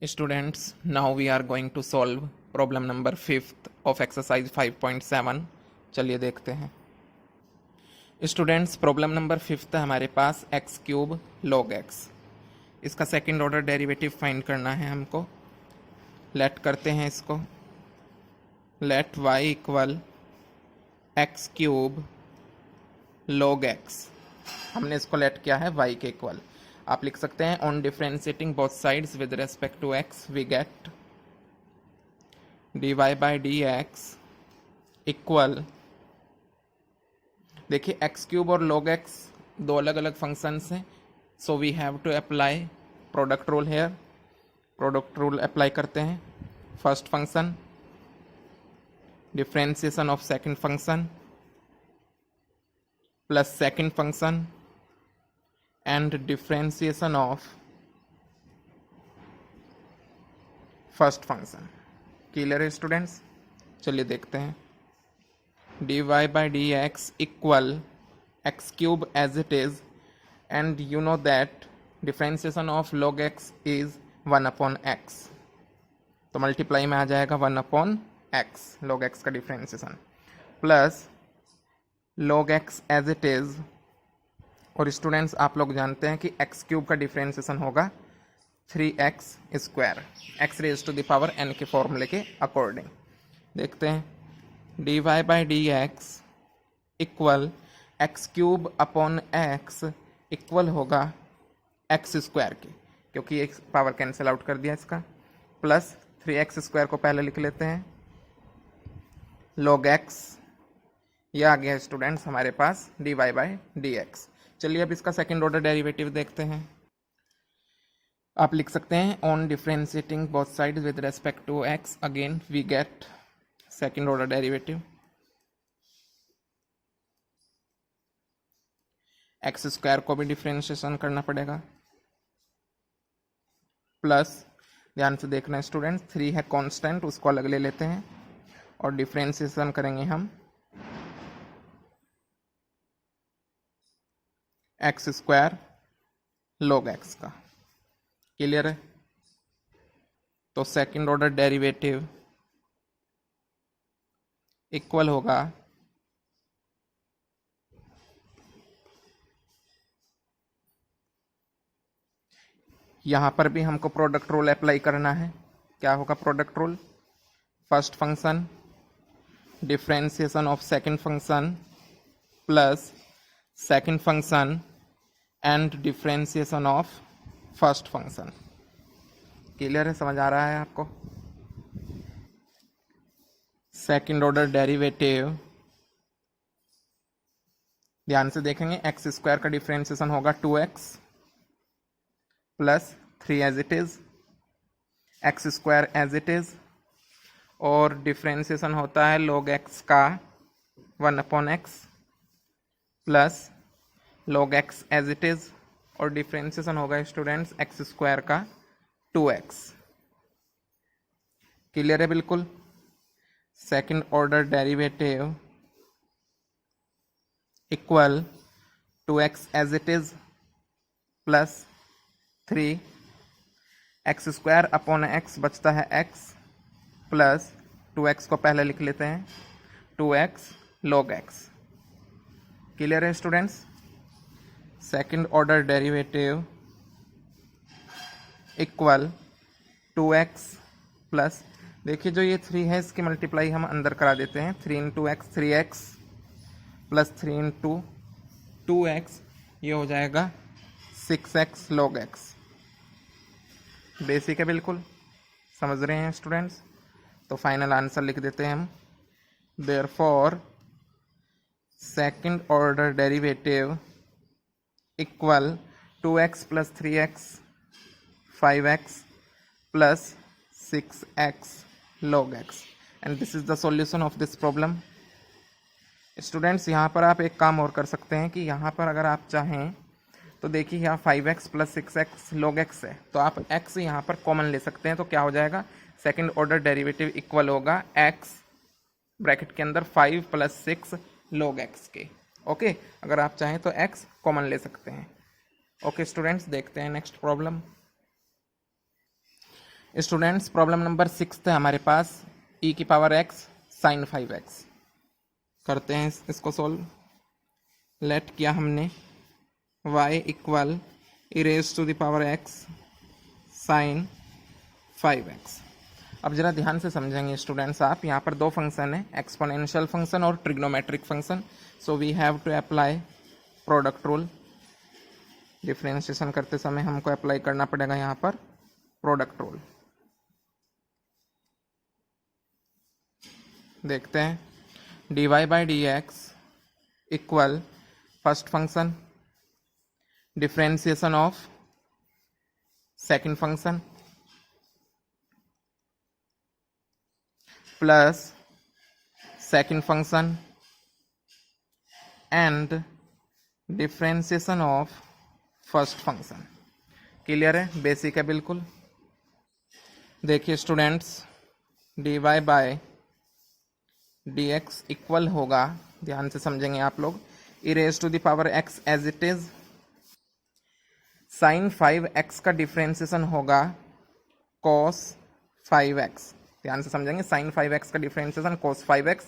Students, now we are going to solve problem number 5th of exercise 5.7. चलिए देखते हैं students. Problem number 5th है हमारे पास एक्स क्यूब लॉग एक्स। इसका सेकंड ऑर्डर डेरिवेटिव फाइंड करना है हमको। लेट करते हैं इसको, let y equal x cube log x. हमने इसको लेट किया है y के इक्वल। आप लिख सकते हैं on differentiating both sides with respect to x we get dy by d x equal, देखिए एक्स क्यूब और log x दो अलग अलग फंक्शंस हैं, so we have to apply product rule here. Product rule apply करते हैं। First function differentiation of second function plus second function and differentiation of first function. Clear है students? चलिए देखते हैं। dy by d x equal x cube as it is, and you know that differentiation of log x is 1/x, तो multiply में आ जाएगा 1/x log x का differentiation plus log x as it is. और students आप लोग जानते हैं कि एक्स क्यूब का डिफ्रेंशिएशन होगा 3x square, x raise to the power n के फॉर्मूले के अकॉर्डिंग। देखते हैं dy by d x equal x cube upon x equal होगा एक्स स्क्वायर के, क्योंकि एक पावर कैंसिल आउट कर दिया इसका, प्लस 3x स्क्वायर को पहले लिख लेते हैं log x। ये आ गया स्टूडेंट्स हमारे पास dy बाई डी एक्स। चलिए अब इसका सेकंड ऑर्डर डेरिवेटिव देखते हैं। आप लिख सकते हैं on differentiating both sides with respect to x, again we get second order derivative x square को भी डिफ्रेंशिएशन करना पड़ेगा, प्लस ध्यान से देखना स्टूडेंट्स 3 है कांस्टेंट, उसको अलग ले लेते हैं और डिफ्रेंशिएशन करेंगे हम एक्स स्क्वायर log x का। क्लियर है? तो सेकंड ऑर्डर डेरिवेटिव इक्वल होगा यहां पर भी हमको प्रोडक्ट रूल अप्लाई करना है। क्या होगा product rule? First function differentiation of second function plus second function and differentiation of first function. Clear है? समझ आ रहा है आपको? सेकंड ऑर्डर डेरिवेटिव ध्यान से देखेंगे, एक्स स्क्वायर का डिफ्रेंशिएशन होगा 2x plus 3 as it is, x square as it is, और डिफ्रेंशिएशन होता है log x का 1/x plus log x as it is, और डिफ्रेंशिएशन होगा स्टूडेंट्स एक्स स्क्वायर का 2x। क्लियर है? बिल्कुल। Second order derivative equal 2x as it is plus 3 x square upon x बचता है x प्लस 2x को पहले लिख लेते हैं 2x log x। क्लियर है students? Second order derivative equal 2x plus, देखिए जो ये 3 है इसकी मल्टीप्लाई हम अंदर करा देते हैं, 3 into x 3x plus 3 into 2x, ये हो जाएगा 6x log x। बेसिक है बिल्कुल, समझ रहे हैं स्टूडेंट्स? तो फाइनल आंसर लिख देते हैं हम, therefore second order derivative equal 2x plus 3x 5x plus 6x log x, and this is the solution of this problem. Students यहाँ पर आप एक काम और कर सकते हैं कि यहाँ पर अगर आप चाहें तो देखिए यहाँ 5x plus 6x log x है, तो आप x यहाँ पर कॉमन ले सकते हैं, तो क्या हो जाएगा सेकंड ऑर्डर डेरिवेटिव इक्वल होगा x ब्रैकेट के अंदर 5 प्लस 6 log x के। ओके, अगर आप चाहें तो x कॉमन ले सकते हैं। ओके स्टूडेंट्स, देखते हैं next problem. Students problem number 6 है हमारे पास, ई की पावर एक्स साइन 5x। करते हैं इसको सॉल्व। लेट किया हमने y equal e raise to the power x sine 5x। अब जरा ध्यान से समझेंगे स्टूडेंट्स आप, यहाँ पर दो फंक्शन है, एक्सपोनेंशियल फंक्शन और trigonometric function. So we have to apply product rule. Differentiation करते समय हमको अप्लाई करना पड़ेगा यहाँ पर प्रोडक्ट रूल। देखते हैं dy by d x equal first function differentiation of second function plus second function and differentiation of first function. Clear है, बेसिक है बिल्कुल। देखिए students dy by dx equal होगा, ध्यान से समझेंगे आप लोग, e raise to the power x as it is sine 5x का डिफरेंशिएशन होगा cos 5x। ध्यान से समझेंगे, साइन 5x का डिफरेंशिएशन cos 5x,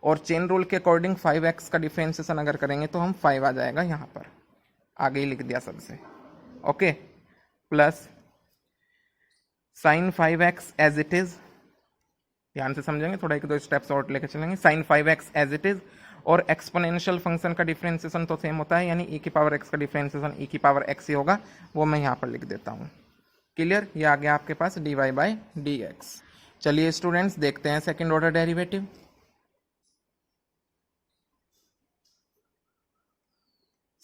और चेन रूल के अकॉर्डिंग 5x का डिफरेंशिएशन अगर करेंगे तो हम 5 आ जाएगा, यहाँ पर आगे ही लिख दिया सबसे। Okay, plus sine 5x as it is, ध्यान से समझेंगे, थोड़ा एक दो स्टेप्स और लेके चलेंगे। Sine 5x as it is, और एक्सपोनेंशियल फंक्शन का डिफरेंशिएशन तो सेम होता है, यानी e की पावर x का डिफरेंशिएशन e की पावर x ही होगा, वो मैं यहाँ पर लिख देता हूँ। क्लियर, ये आ गया आपके पास dy बाई डी एक्स। चलिए स्टूडेंट्स देखते हैं second order derivative.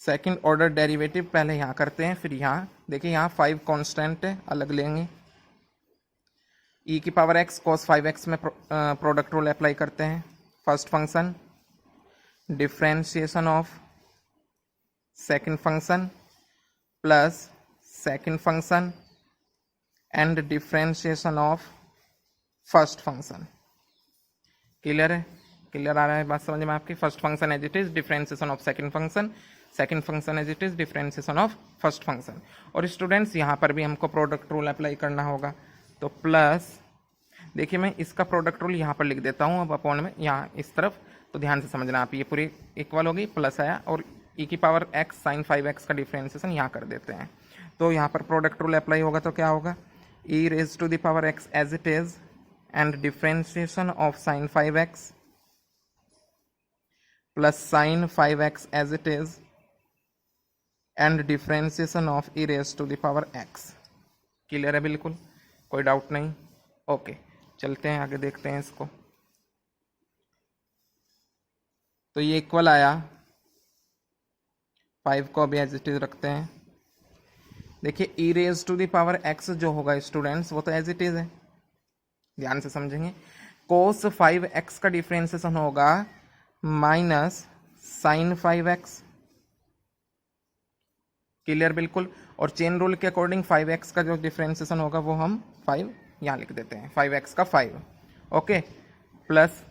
Second order derivative पहले यहाँ करते हैं, फिर यहाँ देखिए, यहाँ 5 कांस्टेंट है, अलग लेंगे। e की पावर x cos 5x में प्रोडक्ट रूल अप्लाई करते हैं। First function differentiation of second function plus second function and differentiation of first function. Clear है, क्लियर आ रहा है बात समझ में आपकी। First function as it is differentiation of second function, second function as it is differentiation of first function. और students यहाँ पर भी हमको प्रोडक्ट रूल अप्लाई करना होगा, तो प्लस देखिए मैं इसका प्रोडक्ट रूल यहाँ पर लिख देता हूँ अब अपॉन में, यहाँ इस तरफ, तो ध्यान से समझना आप, ये पूरी इक्वल होगी, प्लस आया, और e की पावर x साइन 5x का डिफरेंशिएशन यहाँ कर देते हैं। तो यहाँ पर प्रोडक्ट रूल अप्लाई होगा तो क्या होगा, e raise to the power x as it is and differentiation of sine 5x plus sine 5x as it is and differentiation of e raise to the power x। Clear है बिल्कुल, कोई doubt नहीं। Okay, चलते हैं आगे, देखते हैं इसको। तो ये इक्वल आया, 5 को अभी एज इट इज रखते हैं। देखिए e raise to the power x जो होगा स्टूडेंट्स, वो तो एज इट इज है, ध्यान से समझेंगे। cos 5x का डिफरेंशिएशन होगा माइनस साइन 5x। क्लियर बिल्कुल, और चेन रूल के अकॉर्डिंग 5x का जो डिफरेंशिएशन होगा वो हम 5 यहाँ लिख देते हैं, 5x का 5। ओके, प्लस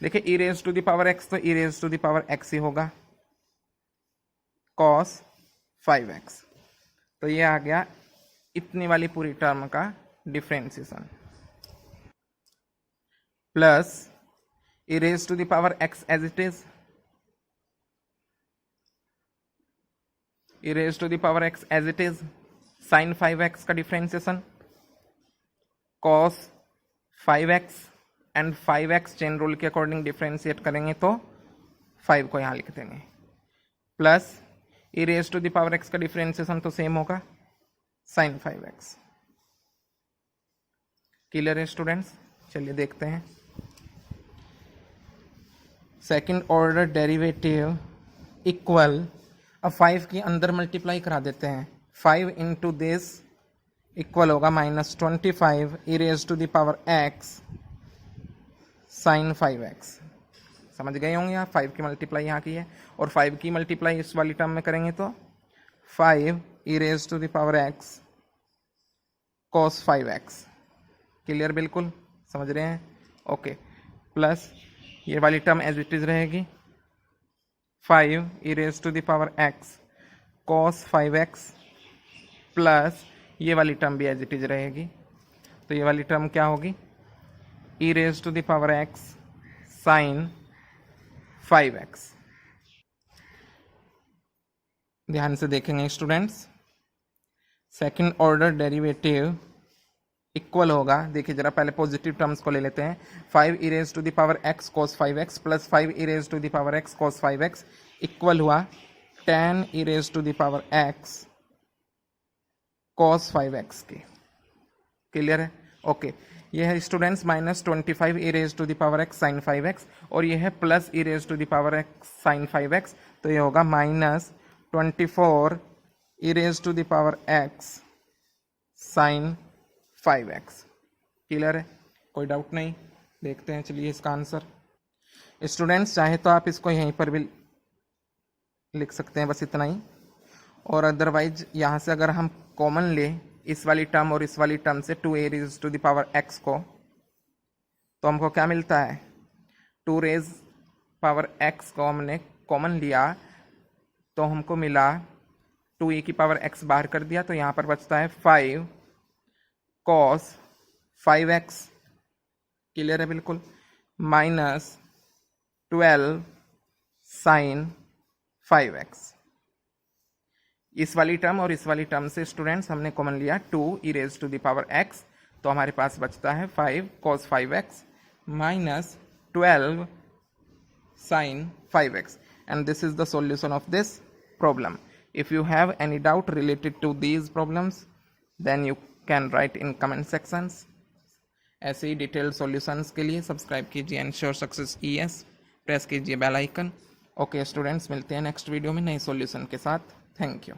देखिए e raise to the power x, तो e raise to the power x ही होगा cos 5x। तो ये आ गया इतनी वाली पूरी टर्म का differentiation, plus e raise to the power x as it is, e raise to the power x as it is sine 5x का differentiation cos 5x and 5x chain rule के according differentiate करेंगे तो 5 को यहाँ लिख देंगे, plus e raise to the power x का differentiation तो सेम होगा साइन 5x। क्लियर है स्टूडेंट्स, चलिए देखते हैं। सेकंड ऑर्डर डेरिवेटिव इक्वल, अब 5 के अंदर मल्टीप्लाई करा देते हैं, 5 इंटू दिस इक्वल होगा -25 e raise to the power x sine 5x। समझ गए होंगे आप, 5 की मल्टीप्लाई यहाँ की है, और 5 की मल्टीप्लाई इस वाली टर्म में करेंगे तो 5 e raise to the power x cos 5x। Clear बिल्कुल, समझ रहे हैं। ओके, प्लस ये वाली टर्म एज इट इज रहेगी, 5 e raise to the power x cos 5x, plus ये वाली टर्म भी एज इट इज रहेगी, तो ये वाली टर्म क्या होगी, e raise to the power x sine 5x। ध्यान से देखेंगे students, second order derivative equal होगा, देखिए जरा पहले पॉजिटिव टर्म्स को ले लेते हैं, 5 e raise to the power x cos 5x plus 5 e raise to the power x cos 5x equal हुआ 10 e raise to the power x cos 5x के। क्लियर है? ओके, ये है students minus 25 e raise to the power x sin 5x और ये है plus e raise to the power x sin 5x, तो ये होगा minus 24 e raise to the power x sin 5x। Clear है? कोई डाउट नहीं? देखते हैं चलिए इसका आंसर। स्टूडेंट्स चाहे तो आप इसको यहीं पर भी लिख सकते हैं, बस इतना ही, और अदरवाइज यहाँ से अगर हम कॉमन ले इस वाली टर्म और इस वाली टर्म से 2 raise to the power x को, तो हमको क्या मिलता है, 2 रेज पावर x को हमने कॉमन लिया तो हमको मिला 2e की पावर x बाहर कर दिया, तो यहाँ पर बचता है 5 cos 5x। क्लियर है बिल्कुल? Minus 12 sin 5x। इस वाली टर्म और इस वाली टर्म से स्टूडेंट्स हमने कॉमन लिया 2 e raise to the power x, तो हमारे पास बचता है 5 cos 5x minus 12 sin 5x, and this is the solution of this problem. If you have any doubt related to these problems, then you can write in comment sections. ऐसे ही detailed solutions के लिए subscribe कीजिए ensure success ES, press कीजिए bell icon. Okay students, मिलते हैं next video में नए solution के साथ। Thank you.